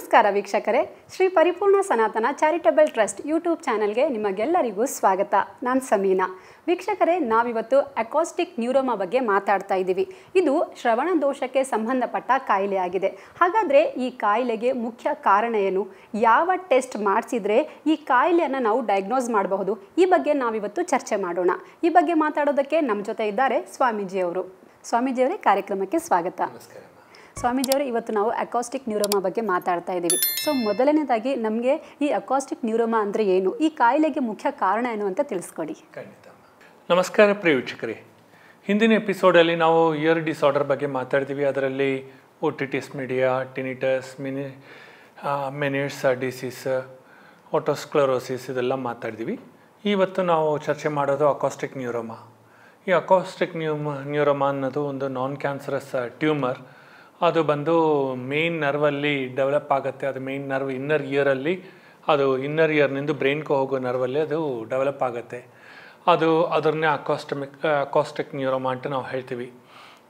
ನಮಸ್ಕಾರ ವೀಕ್ಷಕರೇ, ಶ್ರೀ ಪರಿಪೂರ್ಣ ಸನಾತನ ಚಾರಿಟಬಲ್ ಟ್ರಸ್ಟ್ ಯೂಟ್ಯೂಬ್ ಚಾನಲ್ಗೆ ನಿಮಗೆಲ್ಲರಿಗೂ ಸ್ವಾಗತ. ನಾನು ಸಮೀನಾ. ವೀಕ್ಷಕರೇ, ನಾವಿವತ್ತು ಅಕಾಸ್ಟಿಕ್ ನ್ಯೂರೋಮಾ ಬಗ್ಗೆ ಮಾತಾಡ್ತಾ ಇದ್ದೀವಿ. ಇದು ಶ್ರವಣ ದೋಷಕ್ಕೆ ಸಂಬಂಧಪಟ್ಟ ಕಾಯಿಲೆಯಾಗಿದೆ. ಹಾಗಾದರೆ ಈ ಕಾಯಿಲೆಗೆ ಮುಖ್ಯ ಕಾರಣ ಏನು, ಯಾವ ಟೆಸ್ಟ್ ಮಾಡಿಸಿದ್ರೆ ಈ ಕಾಯಿಲೆಯನ್ನು ನಾವು ಡಯಾಗ್ನೋಸ್ ಮಾಡಬಹುದು, ಈ ಬಗ್ಗೆ ನಾವಿವತ್ತು ಚರ್ಚೆ ಮಾಡೋಣ. ಈ ಬಗ್ಗೆ ಮಾತಾಡೋದಕ್ಕೆ ನಮ್ಮ ಜೊತೆ ಇದ್ದಾರೆ ಸ್ವಾಮೀಜಿಯವರು. ಸ್ವಾಮೀಜಿಯವರೇ, ಕಾರ್ಯಕ್ರಮಕ್ಕೆ ಸ್ವಾಗತ. ಸ್ವಾಮೀಜಿಯವರೇ, ಇವತ್ತು ನಾವು ಅಕಾಸ್ಟಿಕ್ ನ್ಯೂರೋಮಾ ಬಗ್ಗೆ ಮಾತಾಡ್ತಾ ಇದ್ದೀವಿ. ಸೊ ಮೊದಲನೇದಾಗಿ ನಮಗೆ ಈ ಅಕಾಸ್ಟಿಕ್ ನ್ಯೂರೋಮಾ ಅಂದರೆ ಏನು, ಈ ಕಾಯಿಲೆಗೆ ಮುಖ್ಯ ಕಾರಣ ಏನು ಅಂತ ತಿಳಿಸ್ಕೊಡಿ. ಖಂಡಿತ. ನಮಸ್ಕಾರ ಪ್ರಿಯ ವೀಕ್ಷಕರೇ, ಹಿಂದಿನ ಎಪಿಸೋಡಲ್ಲಿ ನಾವು ಇಯರ್ ಡಿಸಾರ್ಡರ್ ಬಗ್ಗೆ ಮಾತಾಡ್ತೀವಿ. ಅದರಲ್ಲಿ ಓಟಿಟಿಸ್ ಮೀಡಿಯಾ, ಟಿನಿಟಸ್, ಮೆನಿಟ್ಸ್ ಡಿಸೀಸ್, ಓಟೋಸ್ಕ್ಲರೋಸಿಸ್ ಇದೆಲ್ಲ ಮಾತಾಡ್ತೀವಿ. ಇವತ್ತು ನಾವು ಚರ್ಚೆ ಮಾಡೋದು ಅಕಾಸ್ಟಿಕ್ ನ್ಯೂರೋಮಾ. ಈ ಅಕಾಸ್ಟಿಕ್ ನ್ಯೂರೋಮಾ ಅನ್ನೋದು ಒಂದು ನಾನ್ ಕ್ಯಾನ್ಸರಸ್ ಟ್ಯೂಮರ್. ಅದು ಬಂದು ಮೇನ್ ನರ್ವಲ್ಲಿ ಡೆವಲಪ್ ಆಗುತ್ತೆ. ಅದು ಮೇನ್ ನರ್ವ್ ಇನ್ನರ್ ಇಯರಲ್ಲಿ, ಅದು ಇನ್ನರ್ ಇಯರ್ನಿಂದ ಬ್ರೈನ್ಗೆ ಹೋಗೋ ನರ್ವಲ್ಲಿ ಅದು ಡೆವಲಪ್ ಆಗುತ್ತೆ. ಅದನ್ನೇ ಅಕಾಸ್ಟಿಕ್ ನ್ಯೂರೋಮಾ ಅಂತ ನಾವು ಹೇಳ್ತೀವಿ.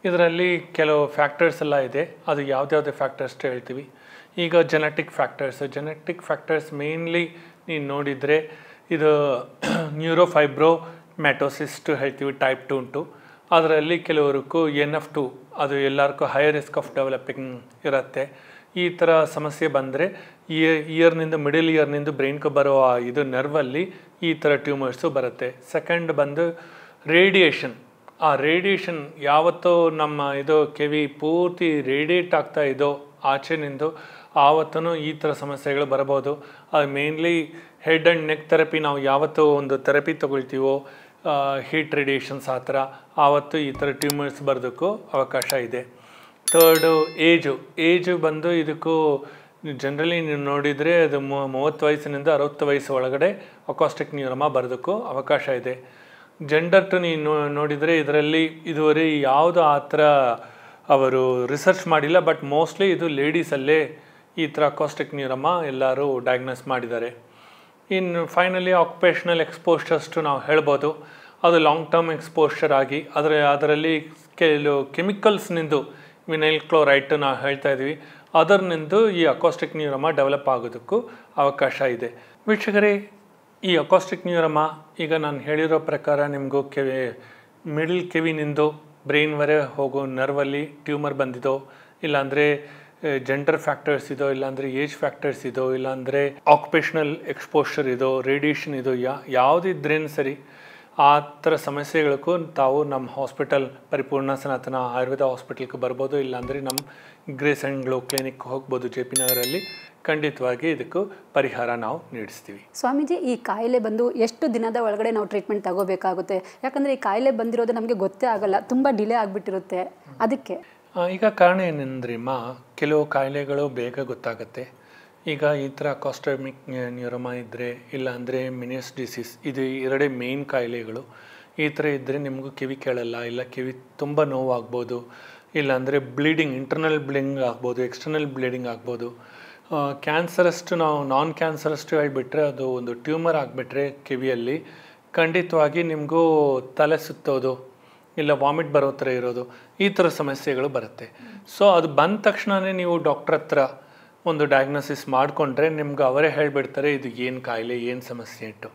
ಇದರಲ್ಲಿ ಕೆಲವು ಫ್ಯಾಕ್ಟರ್ಸ್ ಎಲ್ಲ ಇದೆ. ಅದು ಯಾವುದ್ಯಾವುದೇ ಫ್ಯಾಕ್ಟರ್ಸ್ ಹೇಳ್ತೀವಿ. ಈಗ ಜೆನೆಟಿಕ್ ಫ್ಯಾಕ್ಟರ್ಸ್ ಮೇನ್ಲಿ ನೀನು ನೋಡಿದರೆ ಇದು ನ್ಯೂರೋಫೈಬ್ರೋಮ್ಯಾಟೋಸಿಸ್ ಹೇಳ್ತೀವಿ, ಟೈಪ್ 2 ಉಂಟು. ಅದರಲ್ಲಿ ಕೆಲವರಿಗೂ NF2, ಅದು ಎಲ್ಲರಿಗೂ ಹೈ ರಿಸ್ಕ್ ಆಫ್ ಡೆವಲಪಿಂಗ್ ಇರುತ್ತೆ. ಈ ಥರ ಸಮಸ್ಯೆ ಬಂದರೆ ಇಯರ್ನಿಂದ ಮಿಡಲ್ ಇಯರ್ನಿಂದ ಬ್ರೈನ್ಗೆ ಬರೋ ಇದು ನರ್ವಲ್ಲಿ ಈ ಥರ ಟ್ಯೂಮರ್ಸು ಬರುತ್ತೆ. ಸೆಕೆಂಡ್ ಬಂದು ರೇಡಿಯೇಷನ್. ಆ ರೇಡಿಯೇಷನ್ ಯಾವತ್ತೂ ನಮ್ಮ ಇದು ಕಿವಿ ಪೂರ್ತಿ ರೇಡಿಯೇಟ್ ಆಗ್ತಾ ಇದೋ ಆಚೆನಿಂದ ಆವತ್ತೂ ಈ ಥರ ಸಮಸ್ಯೆಗಳು ಬರಬಹುದು. ಅದು mainly head and neck therapy, ನಾವು ಯಾವತ್ತೂ ಒಂದು ಥೆರಪಿ ತೊಗೊಳ್ತೀವೋ ಹೀಟ್ ರೇಡಿಯೇಷನ್ಸ್ ಆ ಥರ, ಆವತ್ತು ಈ ಥರ ಟ್ಯೂಮರ್ಸ್ ಬರೋದಕ್ಕೂ ಅವಕಾಶ ಇದೆ. ಥರ್ಡು ಏಜು ಬಂದು ಇದಕ್ಕೂ ಜನರಲಿ ನೀವು ನೋಡಿದರೆ ಅದು 30 ವಯಸ್ಸಿನಿಂದ 60 ವಯಸ್ಸು ಒಳಗಡೆ ಅಕಾಸ್ಟಿಕ್ ನ್ಯೂರೋಮಾ ಬರೋದಕ್ಕೂ ಅವಕಾಶ ಇದೆ. ಜೆಂಡರ್ಟು ನೀವು ನೋಡಿದರೆ ಇದರಲ್ಲಿ ಇದುವರೆ ಯಾವುದು ಆ ಥರ ಅವರು ರಿಸರ್ಚ್ ಮಾಡಿಲ್ಲ, ಬಟ್ ಮೋಸ್ಟ್ಲಿ ಇದು ಲೇಡೀಸಲ್ಲೇ ಈ ಥರ ಅಕಾಸ್ಟಿಕ್ ನ್ಯೂರೋಮಾ ಎಲ್ಲರೂ ಡಯಾಗ್ನೋಸ್ ಮಾಡಿದ್ದಾರೆ. ಇನ್ನು ಫೈನಲಿ ಆಕ್ಯುಪೇಷನಲ್ ಎಕ್ಸ್ಪೋಷರ್ಸ್ಟು ನಾವು ಹೇಳ್ಬೋದು. ಅದು ಲಾಂಗ್ ಟರ್ಮ್ ಎಕ್ಸ್ಪೋಷರ್ ಆಗಿ ಅದರಲ್ಲಿ ಕೆಲವು ಕೆಮಿಕಲ್ಸ್ನಿಂದು ವಿನೈಲ್ ಕ್ಲೋರೈಡ್ ನಾವು ಹೇಳ್ತಾ ಇದ್ವಿ, ಅದರ್ನಿಂದು ಈ ಅಕಾಸ್ಟಿಕ್ ನ್ಯೂರೋಮಾ ಡೆವಲಪ್ ಆಗೋದಕ್ಕೂ ಅವಕಾಶ ಇದೆ. ವೀಕ್ಷಕರೇ, ಈ ಅಕಾಸ್ಟಿಕ್ ನ್ಯೂರೋಮಾ ಈಗ ನಾನು ಹೇಳಿರೋ ಪ್ರಕಾರ ನಿಮಗೂ ಮಿಡಲ್ ಕಿವಿನಿಂದು ಬ್ರೈನ್ವರೆ ಹೋಗೋ ನರ್ವಲ್ಲಿ ಟ್ಯೂಮರ್ ಬಂದಿದೋ, ಇಲ್ಲಾಂದರೆ ಜೆಂಡರ್ ಫ್ಯಾಕ್ಟರ್ಸ್ ಇದೋ, ಇಲ್ಲಾಂದರೆ ಏಜ್ ಫ್ಯಾಕ್ಟರ್ಸ್ ಇದೋ, ಇಲ್ಲಾಂದರೆ ಆಕ್ಯುಪೇಷನಲ್ ಎಕ್ಸ್ಪೋಷರ್ ಇದೋ, ರೇಡಿಯೇಷನ್ ಇದೋ, ಯಾವುದಿದ್ರೇನು ಸರಿ, ಆ ಥರ ಸಮಸ್ಯೆಗಳಿಗೂ ತಾವು ನಮ್ಮ ಹಾಸ್ಪಿಟಲ್ ಪರಿಪೂರ್ಣ ಸನಾತನ ಆಯುರ್ವೇದ ಹಾಸ್ಪಿಟಲ್ಗೆ ಬರ್ಬೋದು. ಇಲ್ಲಾಂದರೆ ನಮ್ಮ ಗ್ರೇಸ್ ಆ್ಯಂಡ್ ಗ್ಲೋ ಕ್ಲಿನಿಕ್ ಹೋಗ್ಬೋದು JP ನಗರಲ್ಲಿ. ಖಂಡಿತವಾಗಿ ಇದಕ್ಕೂ ಪರಿಹಾರ ನಾವು ನೀಡಿಸ್ತೀವಿ. ಸ್ವಾಮೀಜಿ, ಈ ಕಾಯಿಲೆ ಬಂದು ಎಷ್ಟು ದಿನದ ಒಳಗಡೆ ನಾವು ಟ್ರೀಟ್ಮೆಂಟ್ ತಗೋಬೇಕಾಗುತ್ತೆ? ಯಾಕಂದರೆ ಈ ಕಾಯಿಲೆ ಬಂದಿರೋದು ನಮಗೆ ಗೊತ್ತೇ ಆಗಲ್ಲ, ತುಂಬ ಡಿಲೇ ಆಗಿಬಿಟ್ಟಿರುತ್ತೆ. ಅದಕ್ಕೆ ಈಗ ಕಾರಣ ಏನಂದ್ರಿಮ್ಮ, ಕೆಲವು ಕಾಯಿಲೆಗಳು ಬೇಗ ಗೊತ್ತಾಗುತ್ತೆ. ಈಗ ಈ ಥರ ಅಕಾಸ್ಟಿಕ್ ನ್ಯೂರೋಮಾ ಇದ್ದರೆ, ಇಲ್ಲಾಂದರೆ ಮೆನಿಟ್ಸ್ ಡಿಸೀಸ್, ಇದು ಎರಡೇ ಮೇನ್ ಕಾಯಿಲೆಗಳು. ಈ ಥರ ಇದ್ದರೆ ನಿಮಗೂ ಕಿವಿ ಕೇಳಲ್ಲ, ಇಲ್ಲ ಕಿವಿ ತುಂಬ ನೋವಾಗ್ಬೋದು, ಇಲ್ಲಾಂದರೆ ಬ್ಲೀಡಿಂಗ್, ಇಂಟರ್ನಲ್ ಬ್ಲೀಡಿಂಗ್ ಆಗ್ಬೋದು, ಎಕ್ಸ್ಟರ್ನಲ್ ಬ್ಲೀಡಿಂಗ್ ಆಗ್ಬೋದು. ಕ್ಯಾನ್ಸರಷ್ಟು ನಾವು ನಾನ್ ಕ್ಯಾನ್ಸರಷ್ಟು ಹೇಳ್ಬಿಟ್ರೆ, ಅದು ಒಂದು ಟ್ಯೂಮರ್ ಆಗಿಬಿಟ್ರೆ ಕಿವಿಯಲ್ಲಿ ಖಂಡಿತವಾಗಿ ನಿಮಗೂ ತಲೆ ಸುತ್ತೋದು, ಇಲ್ಲ ವಾಮಿಟ್ ಬರೋ ಥರ ಇರೋದು, ಈ ಥರ ಸಮಸ್ಯೆಗಳು ಬರುತ್ತೆ. ಸೊ ಅದು ಬಂದ ತಕ್ಷಣವೇ ನೀವು ಡಾಕ್ಟ್ರ್ ಹತ್ರ ಒಂದು ಡಯಾಗ್ನೋಸಿಸ್ ಮಾಡಿಕೊಂಡ್ರೆ ನಿಮ್ಗೆ ಅವರೇ ಹೇಳಿಬಿಡ್ತಾರೆ ಇದು ಏನು ಕಾಯಿಲೆ, ಏನು ಸಮಸ್ಯೆ ಇಟ್ಟು.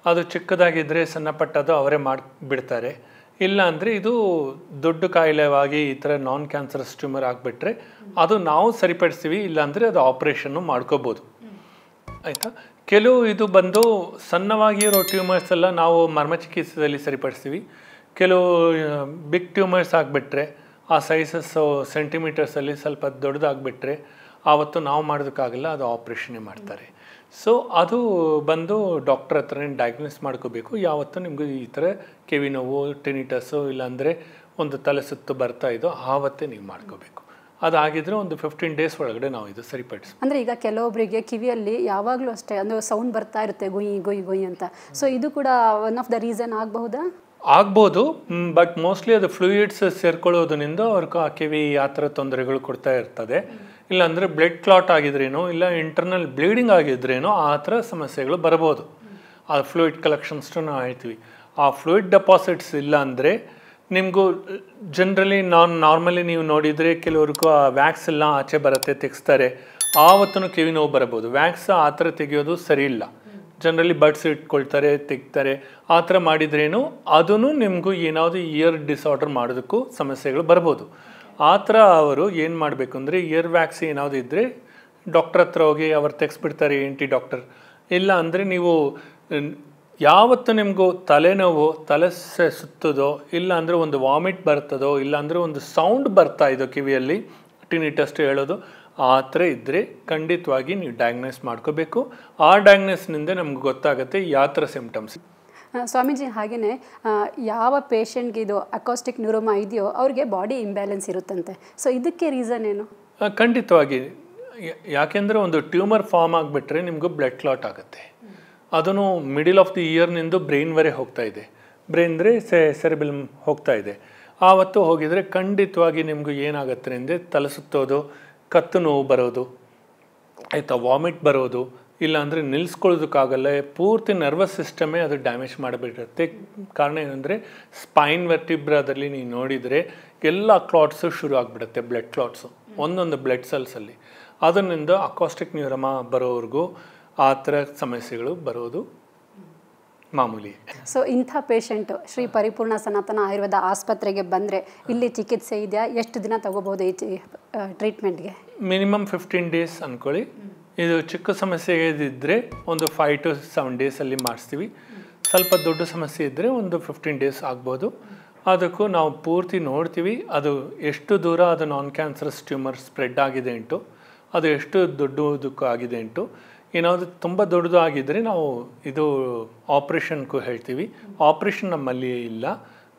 ಅದು ಚಿಕ್ಕದಾಗಿದ್ದರೆ ಸಣ್ಣಪಟ್ಟದು ಅವರೇ ಮಾಡಿಬಿಡ್ತಾರೆ. ಇಲ್ಲ ಅಂದರೆ ಇದು ದೊಡ್ಡ ಕಾಯಿಲೆವಾಗಿ ಈ ಥರ ನಾನ್ ಕ್ಯಾನ್ಸರಸ್ ಟ್ಯೂಮರ್ ಆಗಿಬಿಟ್ರೆ ಅದು ನಾವು ಸರಿಪಡಿಸ್ತೀವಿ, ಇಲ್ಲಾಂದರೆ ಅದು ಆಪ್ರೇಷನ್ನು ಮಾಡ್ಕೋಬೋದು. ಆಯಿತಾ? ಕೆಲವು ಇದು ಬಂದು ಸಣ್ಣವಾಗಿರೋ ಟ್ಯೂಮರ್ಸ್ ಎಲ್ಲ ನಾವು ಮರ್ಮಚಿಕಿತ್ಸೆಯಲ್ಲಿ ಸರಿಪಡಿಸ್ತೀವಿ. ಕೆಲವು ಬಿಗ್ ಟ್ಯೂಮರ್ಸ್ ಆಗಿಬಿಟ್ರೆ, ಆ ಸೈಜಸ್ಸು ಸೆಂಟಿಮೀಟರ್ಸಲ್ಲಿ ಸ್ವಲ್ಪ ದೊಡ್ಡದಾಗಿಬಿಟ್ರೆ ಆವತ್ತು ನಾವು ಮಾಡೋದಕ್ಕಾಗಲ್ಲ, ಅದು ಆಪ್ರೇಷನ್ನೇ ಮಾಡ್ತಾರೆ. ಸೊ ಅದು ಬಂದು ಡಾಕ್ಟ್ರ್ ಹತ್ರನೇ ಡಯಾಗ್ನೋಸ್ ಮಾಡ್ಕೋಬೇಕು. ಯಾವತ್ತೂ ನಿಮಗೂ ಈ ಥರ ಕಿವಿ ನೋವು, ಟಿನಿಟಸ್ಸು, ಇಲ್ಲಾಂದರೆ ಒಂದು ತಲೆ ಸುತ್ತು ಬರ್ತಾ ಇದೋ ಆವತ್ತೇ ನೀವು ಮಾಡ್ಕೋಬೇಕು. ಅದಾಗಿದ್ರೆ ಒಂದು 15 ಡೇಸ್ ಒಳಗಡೆ ನಾವು ಇದು ಸರಿಪಡಿಸಿ. ಅಂದರೆ ಈಗ ಕೆಲವೊಬ್ಬರಿಗೆ ಕಿವಿಯಲ್ಲಿ ಯಾವಾಗಲೂ ಅಷ್ಟೇ ಅಂದರೆ ಸೌಂಡ್ ಬರ್ತಾ ಇರುತ್ತೆ, ಗೊಯ್ ಅಂತ. ಸೊ ಇದು ಕೂಡ ಒನ್ ಆಫ್ ದ ರೀಸನ್ ಆಗಬಹುದಾ? ಆಗ್ಬೋದು, ಬಟ್ ಮೋಸ್ಟ್ಲಿ ಅದು ಫ್ಲೂಯಿಡ್ಸ್ ಸೇರ್ಕೊಳ್ಳೋದ್ರಿಂದ ಅವ್ರಿಗೆ ಆ ಕಿವಿ ಆ ಥರ ತೊಂದರೆಗಳು ಕೊಡ್ತಾ ಇರ್ತದೆ. ಇಲ್ಲಾಂದರೆ ಬ್ಲಡ್ ಕ್ಲಾಟ್ ಆಗಿದ್ರೇನೋ, ಇಲ್ಲ ಇಂಟರ್ನಲ್ ಬ್ಲೀಡಿಂಗ್ ಆಗಿದ್ರೇನೋ ಆ ಥರ ಸಮಸ್ಯೆಗಳು ಬರ್ಬೋದು. ಆ ಫ್ಲೂಯಿಡ್ ಕಲೆಕ್ಷನ್ಸ್ಟು ನಾವು ಹೇಳ್ತೀವಿ. ಆ ಫ್ಲೂಯಿಡ್ ಡೆಪಾಸಿಟ್ಸ್ ಇಲ್ಲ ಅಂದರೆ ನಿಮಗೂ ಜನರಲಿ ನಾರ್ಮಲಿ ನೀವು ನೋಡಿದರೆ ಕೆಲವ್ರಿಗೂ ಆ ವ್ಯಾಕ್ಸ್ ಎಲ್ಲ ಆಚೆ ಬರುತ್ತೆ, ತೆಗೆಸ್ತಾರೆ. ಆವತ್ತೂ ಕಿವಿ ನೋವು ಬರಬಹುದು. ವ್ಯಾಕ್ಸ್ ಆ ಥರ ತೆಗೆಯೋದು ಸರಿ ಇಲ್ಲ. ಜನರಲಿ ಬಡ್ಸ್ ಇಟ್ಕೊಳ್ತಾರೆ, ತೆಗ್ತಾರೆ. ಆ ಥರ ಮಾಡಿದ್ರೇನು ಅದೂ ನಿಮಗೂ ಏನಾದರೂ ಇಯರ್ ಡಿಸಾರ್ಡರ್ ಮಾಡೋದಕ್ಕೂ ಸಮಸ್ಯೆಗಳು ಬರ್ಬೋದು. ಆ ಥರ ಅವರು ಏನು ಮಾಡಬೇಕು ಅಂದರೆ ಇಯರ್ ವ್ಯಾಕ್ಸ್ ಏನಾದರೂ ಇದ್ದರೆ ಡಾಕ್ಟರ್ ಹತ್ರ ಹೋಗಿ ಅವ್ರು ತೆಗೆಸ್ಬಿಡ್ತಾರೆ, ENT ಡಾಕ್ಟರ್. ಇಲ್ಲ ಅಂದರೆ ನೀವು ಯಾವತ್ತು ನಿಮಗೂ ತಲೆನೋವು, ತಲೆ ಸುತ್ತದೋ, ಇಲ್ಲ ಅಂದರೆ ಒಂದು ವಾಮಿಟ್ ಬರ್ತದೋ, ಇಲ್ಲ ಅಂದರೆ ಒಂದು ಸೌಂಡ್ ಬರ್ತಾ ಇದೋ ಕಿವಿಯಲ್ಲಿ, ಟಿನಿಟಸ್ ಹೇಳೋದು, ಆ ಥರ ಇದ್ದರೆ ಖಂಡಿತವಾಗಿ ನೀವು ಡಯಾಗ್ನೈಸ್ ಮಾಡ್ಕೋಬೇಕು. ಆ ಡಯಾಗ್ನೈಸ್ನಿಂದ ನಮ್ಗೆ ಗೊತ್ತಾಗುತ್ತೆ ಯಾವ ಥರ ಸಿಮ್ಟಮ್ಸ್. ಸ್ವಾಮೀಜಿ, ಹಾಗೆಯೇ ಯಾವ ಪೇಷಂಟ್ಗೆ ಇದು ಅಕಾಸ್ಟಿಕ್ ನ್ಯೂರೋಮಾ ಇದೆಯೋ ಅವ್ರಿಗೆ ಬಾಡಿ ಇಂಬ್ಯಾಲೆನ್ಸ್ ಇರುತ್ತಂತೆ. ಸೊ ಇದಕ್ಕೆ ರೀಸನ್ ಏನು? ಖಂಡಿತವಾಗಿ ಯಾಕೆಂದರೆ ಒಂದು ಟ್ಯೂಮರ್ ಫಾರ್ಮ್ ಆಗಿಬಿಟ್ರೆ ನಿಮಗೂ ಬ್ಲಡ್ ಕ್ಲಾಟ್ ಆಗುತ್ತೆ. ಅದನ್ನು ಮಿಡಿಲ್ ಆಫ್ ದಿ ಇಯರ್ನಿಂದ ಬ್ರೈನ್ವರೆ ಹೋಗ್ತಾ ಇದೆ. ಬ್ರೈನ್ ಅಂದರೆ ಸೆರೆಬೆಲಮ್ ಹೋಗ್ತಾ ಇದೆ. ಆವತ್ತು ಹೋಗಿದರೆ ಖಂಡಿತವಾಗಿ ನಿಮಗೂ ಏನಾಗುತ್ತೆ ಅಂದರೆ ತಲೆ ಸುತ್ತೋದು, ಕತ್ತು ನೋವು ಬರೋದು, ಆಯಿತಾ, ವಾಮಿಟ್ ಬರೋದು, ಇಲ್ಲ ಅಂದರೆ ನಿಲ್ಲಿಸ್ಕೊಳ್ಳೋದಕ್ಕಾಗಲ್ಲ. ಪೂರ್ತಿ ನರ್ವಸ್ ಸಿಸ್ಟಮೇ ಅದು ಡ್ಯಾಮೇಜ್ ಮಾಡಿಬಿಟ್ಟಿರುತ್ತೆ. ಕಾರಣ ಏನಂದರೆ ಸ್ಪೈನ್ ವರ್ಟಿಬ್ರಾದಲ್ಲಿ ನೀವು ನೋಡಿದರೆ ಎಲ್ಲ ಕ್ಲಾಟ್ಸು ಶುರು ಆಗಿಬಿಡುತ್ತೆ, ಬ್ಲಡ್ ಕ್ಲಾಟ್ಸು ಒಂದೊಂದು ಬ್ಲಡ್ ಸೆಲ್ಸಲ್ಲಿ. ಅದರಿಂದ ಅಕಾಸ್ಟಿಕ್ ನ್ಯೂರೋಮಾ ಬರೋವ್ರಿಗೂ ಆ ಥರ ಸಮಸ್ಯೆಗಳು ಬರೋದು ಮಾಮೂಲಿ. ಸೊ ಇಂಥ ಪೇಷಂಟು ಶ್ರೀ ಪರಿಪೂರ್ಣ ಸನಾತನ ಆಯುರ್ವೇದ ಆಸ್ಪತ್ರೆಗೆ ಬಂದರೆ ಇಲ್ಲಿ ಚಿಕಿತ್ಸೆ ಇದೆಯಾ? ಎಷ್ಟು ದಿನ ತಗೋಬೋದು ಈ ಟ್ರೀಟ್ಮೆಂಟ್ಗೆ? ಮಿನಿಮಮ್ 15 ಡೇಸ್ ಅಂದ್ಕೊಳ್ಳಿ. ಇದು ಚಿಕ್ಕ ಸಮಸ್ಯೆ ಇದ್ದರೆ ಒಂದು 5 to 7 ಡೇಸಲ್ಲಿ ಮಾಡಿಸ್ತೀವಿ. ಸ್ವಲ್ಪ ದೊಡ್ಡ ಸಮಸ್ಯೆ ಇದ್ದರೆ ಒಂದು 15 ಡೇಸ್ ಆಗ್ಬೋದು. ಅದಕ್ಕೂ ನಾವು ಪೂರ್ತಿ ನೋಡ್ತೀವಿ ಅದು ಎಷ್ಟು ದೂರ ಅದು ನಾನ್ ಕ್ಯಾನ್ಸರಸ್ ಟ್ಯೂಮರ್ ಸ್ಪ್ರೆಡ್ ಆಗಿದೆ ಉಂಟು, ಅದು ಎಷ್ಟು ದೊಡ್ಡದಕ್ಕೂ ಆಗಿದೆ ಉಂಟು. ಏನಾದರೂ ತುಂಬ ದೊಡ್ಡದು ಆಗಿದ್ದರೆ ನಾವು ಇದು ಆಪ್ರೇಷನ್ಗೂ ಹೇಳ್ತೀವಿ. ಆಪ್ರೇಷನ್ ನಮ್ಮಲ್ಲಿ ಇಲ್ಲ,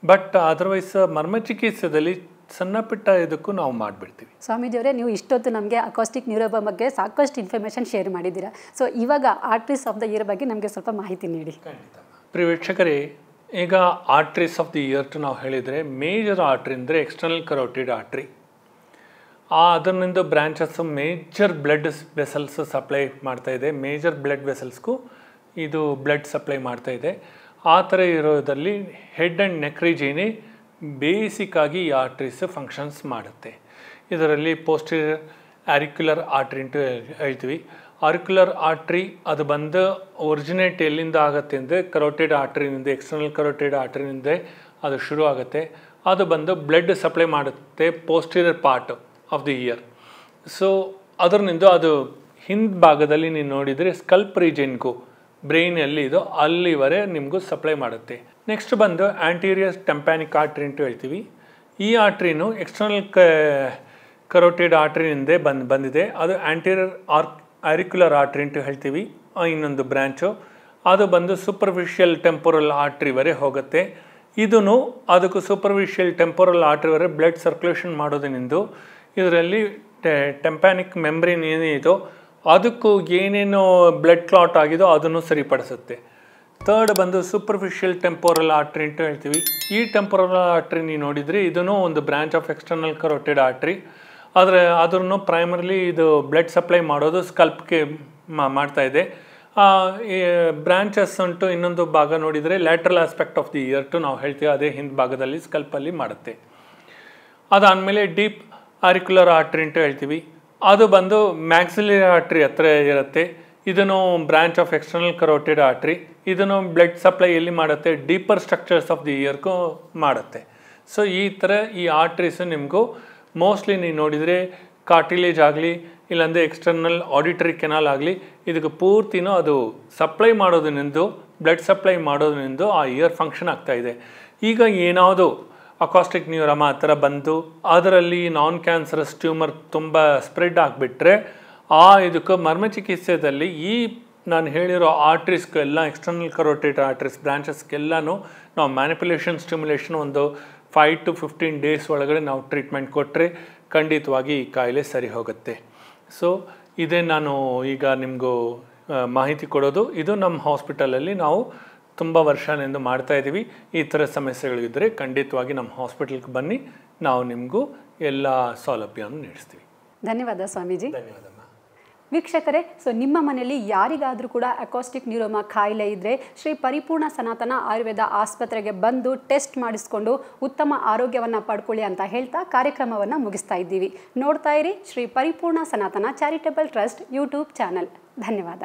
ಬಟ್ ಅದರ್ವೈಸ್ ಮರ್ಮ ಚಿಕಿತ್ಸೆಯಲ್ಲಿ ಸಣ್ಣ ಪುಟ್ಟ ಇದಕ್ಕೂ ನಾವು ಮಾಡಿಬಿಡ್ತೀವಿ. ಸ್ವಾಮೀಜಿಯವರೇ, ನೀವು ಇಷ್ಟೊತ್ತು ನಮಗೆ ಅಕಾಸ್ಟಿಕ್ ನ್ಯೂರೋಮಾ ಬಗ್ಗೆ ಸಾಕಷ್ಟು ಇನ್ಫಾರ್ಮೇಷನ್ ಶೇರ್ ಮಾಡಿದ್ದೀರಾ. ಸೊ ಇವಾಗ ಆರ್ಟ್ರೀಸ್ ಆಫ್ ದ ಇಯರ್ ಬಗ್ಗೆ ನಮಗೆ ಸ್ವಲ್ಪ ಮಾಹಿತಿ ನೀಡಿ. ಪ್ರಿಯ ವೀಕ್ಷಕರೇ, ಈಗ ಆರ್ಟ್ರೀಸ್ ಆಫ್ ದಿ ಇಯರ್ ನಾವು ಹೇಳಿದರೆ ಮೇಜರ್ ಆರ್ಟ್ರಿ ಅಂದರೆ ಎಕ್ಸ್ಟರ್ನಲ್ ಕರೋಟಿಡ್ ಆರ್ಟ್ರಿ. ಅದರಿಂದ branches major blood vessels supply ಮಾಡ್ತಾಯಿದೆ. ಮೇಜರ್ ಬ್ಲಡ್ ವೆಸಲ್ಸ್ಗೂ ಇದು ಬ್ಲಡ್ ಸಪ್ಲೈ ಮಾಡ್ತಾಯಿದೆ. ಆ ಥರ ಇರೋದಲ್ಲಿ ಹೆಡ್ ಆ್ಯಂಡ್ ನೆಕ್ ರೀಜನೇ ಬೇಸಿಕ್ಕಾಗಿ ಈ ಆರ್ಟ್ರೀಸ್ ಫಂಕ್ಷನ್ಸ್ ಮಾಡುತ್ತೆ. ಇದರಲ್ಲಿ ಪೋಸ್ಟೀರಿಯರ್ ಆರಿಕ್ಯುಲರ್ ಆರ್ಟ್ರಿ ಅಂತ ಹೇಳ್ತೀವಿ. ಆರಿಕ್ಯುಲರ್ ಆರ್ಟ್ರಿ ಅದು ಬಂದು ಒರಿಜಿನೇಟ್ ಎಲ್ಲಿಂದ ಆಗುತ್ತೆ ಅಂದರೆ ಕರೋಟೆಡ್ ಆರ್ಟ್ರಿನಿಂದ, ಎಕ್ಸ್ಟರ್ನಲ್ ಕರೋಟೆಡ್ ಆರ್ಟ್ರಿನಿಂದ ಅದು ಶುರು ಆಗುತ್ತೆ. ಅದು ಬಂದು ಬ್ಲಡ್ ಸಪ್ಲೈ ಮಾಡುತ್ತೆ posterior part of the year. So ಅದರಿಂದ ಅದು ಹಿಂದ್ ಭಾಗದಲ್ಲಿ ನೀವು ನೋಡಿದರೆ ಸ್ಕಲ್ಪ್ ರೀಜನ್ಗೂ ಬ್ರೈನಲ್ಲಿ ಇದು ಅಲ್ಲಿವರೆ ನಿಮಗೂ ಸಪ್ಲೈ ಮಾಡುತ್ತೆ. ನೆಕ್ಸ್ಟ್ ಬಂದು ಆಂಟೀರಿಯರ್ ಟೆಂಪ್ಯಾನಿಕ್ ಆರ್ಟ್ರಿ ಅಂತ ಹೇಳ್ತೀವಿ. ಈ ಆರ್ಟ್ರಿನೂ ಎಕ್ಸ್ಟರ್ನಲ್ ಕರೋಟೆಡ್ ಆರ್ಟ್ರಿನಿಂದ ಬಂದಿದೆ. ಅದು ಆಂಟೀರಿಯರ್ ಆರಿಕ್ಯುಲರ್ ಆರ್ಟ್ರಿ ಅಂತ ಹೇಳ್ತೀವಿ. ಇನ್ನೊಂದು ಬ್ರ್ಯಾಂಚು ಅದು ಬಂದು ಸೂಪರ್ಫಿಷಿಯಲ್ ಟೆಂಪೊರಲ್ ಆರ್ಟ್ರಿವರೆ ಹೋಗುತ್ತೆ. ಇದೂ ಅದಕ್ಕೂ ಸೂಪರ್ಫಿಷಿಯಲ್ ಟೆಂಪೊರಲ್ ಆರ್ಟ್ರಿವರೆ ಬ್ಲಡ್ ಸರ್ಕ್ಯುಲೇಷನ್ ಮಾಡೋದ್ರಿಂದ ಇದರಲ್ಲಿ ಟೆಂಪ್ಯಾನಿಕ್ ಮೆಂಬ್ರೇನ್ ಏನಿದೋ ಅದಕ್ಕೂ ಏನೇನೋ ಬ್ಲಡ್ ಕ್ಲಾಟ್ ಆಗಿದೋ ಅದನ್ನು ಸರಿಪಡಿಸುತ್ತೆ. ಥರ್ಡ್ ಬಂದು ಸೂಪರ್ಫಿಷಿಯಲ್ ಟೆಂಪೊರಲ್ ಆರ್ಟ್ರಿ ಅಂತ ಹೇಳ್ತೀವಿ. ಈ ಟೆಂಪೊರಲ್ ಆರ್ಟ್ರಿ ನೀವು ನೋಡಿದರೆ ಇದೂ ಒಂದು ಬ್ರ್ಯಾಂಚ್ ಆಫ್ ಎಕ್ಸ್ಟರ್ನಲ್ ಕರೋಟೆಡ್ ಆರ್ಟ್ರಿ. ಆದರೆ ಅದನ್ನು ಪ್ರೈಮರ್ಲಿ ಇದು ಬ್ಲಡ್ ಸಪ್ಲೈ ಮಾಡೋದು ಸ್ಕಲ್ಪ್ಗೆ ಮಾಡ್ತಾಯಿದೆ. ಬ್ರಾಂಚಸ್ ಉಂಟು. ಇನ್ನೊಂದು ಭಾಗ ನೋಡಿದರೆ lateral aspect of the ear to ನಾವು ಹೇಳ್ತೀವಿ, ಅದೇ ಹಿಂದ್ ಭಾಗದಲ್ಲಿ ಸ್ಕಲ್ಪಲ್ಲಿ ಮಾಡುತ್ತೆ. ಅದಾದಮೇಲೆ ಡೀಪ್ ಆರಿಕ್ಯುಲರ್ ಆರ್ಟ್ರಿ ಅಂತ ಹೇಳ್ತೀವಿ. ಅದು ಬಂದು ಮ್ಯಾಕ್ಸಿಲರಿ ಆರ್ಟ್ರಿ ಹತ್ರ ಇರುತ್ತೆ. ಇದನ್ನು ಬ್ರಾಂಚ್ ಆಫ್ ಎಕ್ಸ್ಟರ್ನಲ್ ಕರೋಟೆಡ್ ಆರ್ಟ್ರಿ. ಇದನ್ನು ಬ್ಲಡ್ ಸಪ್ಲೈ ಎಲ್ಲಿ ಮಾಡುತ್ತೆ, ಡೀಪರ್ ಸ್ಟ್ರಕ್ಚರ್ಸ್ ಆಫ್ ದಿ ಇಯರ್ಗೂ ಮಾಡುತ್ತೆ. ಸೊ ಈ ಥರ ಈ ಆರ್ಟ್ರೀಸು ನಿಮಗೂ ಮೋಸ್ಟ್ಲಿ ನೀವು ನೋಡಿದರೆ ಕಾರ್ಟಿಲೇಜ್ ಆಗಲಿ ಇಲ್ಲಾಂದರೆ ಎಕ್ಸ್ಟರ್ನಲ್ ಆಡಿಟರಿ ಕೆನಾಲ್ ಆಗಲಿ ಇದಕ್ಕೆ ಪೂರ್ತಿನೂ ಅದು ಸಪ್ಲೈ ಮಾಡೋದ್ರಿಂದ, ಬ್ಲಡ್ ಸಪ್ಲೈ ಮಾಡೋದ್ರಿಂದ ಆ ಇಯರ್ ಫಂಕ್ಷನ್ ಆಗ್ತಾಯಿದೆ. ಈಗ ಏನಾವುದು ಅಕಾಸ್ಟಿಕ್ ನ್ಯೂರೋಮಾ ಆ ಥರ ಬಂದು ಅದರಲ್ಲಿ ನಾನ್ ಕ್ಯಾನ್ಸರಸ್ ಟ್ಯೂಮರ್ ತುಂಬ ಸ್ಪ್ರೆಡ್ ಆಗಿಬಿಟ್ರೆ ಇದಕ್ಕೆ ಮರ್ಮ ಚಿಕಿತ್ಸೆಯಲ್ಲಿ ಈ ನಾನು ಹೇಳಿರೋ ಆರ್ಟ್ರೀಸ್ಗೆಲ್ಲ ಎಕ್ಸ್ಟರ್ನಲ್ ಕರೋಟೆಡ್ ಆರ್ಟ್ರೀಸ್ ಬ್ರಾಂಚಸ್ಗೆಲ್ಲನೂ ನಾವು ಮ್ಯಾನಿಪುಲೇಷನ್ ಸ್ಟಿಮ್ಯುಲೇಷನ್ ಒಂದು 5 to 15 ಡೇಸ್ ಒಳಗಡೆ ನಾವು ಟ್ರೀಟ್ಮೆಂಟ್ ಕೊಟ್ಟರೆ ಖಂಡಿತವಾಗಿ ಈ ಕಾಯಿಲೆ ಸರಿ ಹೋಗುತ್ತೆ. ಸೊ ಇದೇ ನಾನು ಈಗ ನಿಮಗೂ ಮಾಹಿತಿ ಕೊಡೋದು. ಇದು ನಮ್ಮ ಹಾಸ್ಪಿಟಲಲ್ಲಿ ನಾವು ತುಂಬ ವರ್ಷದಿಂದ ಮಾಡ್ತಾಯಿದ್ದೀವಿ. ಈ ಥರ ಸಮಸ್ಯೆಗಳಿದ್ದರೆ ಖಂಡಿತವಾಗಿ ನಮ್ಮ ಹಾಸ್ಪಿಟಲ್ಗೆ ಬನ್ನಿ, ನಾವು ನಿಮಗೂ ಎಲ್ಲ ಸೌಲಭ್ಯವನ್ನು ನೀಡಿಸ್ತೀವಿ. ಧನ್ಯವಾದ ಸ್ವಾಮೀಜಿ. ಧನ್ಯವಾದಮ್ಮ. ವೀಕ್ಷಕರೇ, ನಿಮ್ಮ ಮನೆಯಲ್ಲಿ ಯಾರಿಗಾದರೂ ಕೂಡ ಅಕಾಸ್ಟಿಕ್ ನ್ಯೂರೋಮಾ ಕಾಯಿಲೆ ಇದ್ದರೆ ಶ್ರೀ ಪರಿಪೂರ್ಣ ಸನಾತನ ಆಯುರ್ವೇದ ಆಸ್ಪತ್ರೆಗೆ ಬಂದು ಟೆಸ್ಟ್ ಮಾಡಿಸ್ಕೊಂಡು ಉತ್ತಮ ಆರೋಗ್ಯವನ್ನು ಪಡ್ಕೊಳ್ಳಿ ಅಂತ ಹೇಳ್ತಾ ಕಾರ್ಯಕ್ರಮವನ್ನು ಮುಗಿಸ್ತಾ ಇದ್ದೀವಿ. ನೋಡ್ತಾ ಇರಿ ಶ್ರೀ ಪರಿಪೂರ್ಣ ಸನಾತನ ಚಾರಿಟಬಲ್ ಟ್ರಸ್ಟ್ ಯೂಟ್ಯೂಬ್ ಚಾನಲ್. ಧನ್ಯವಾದ.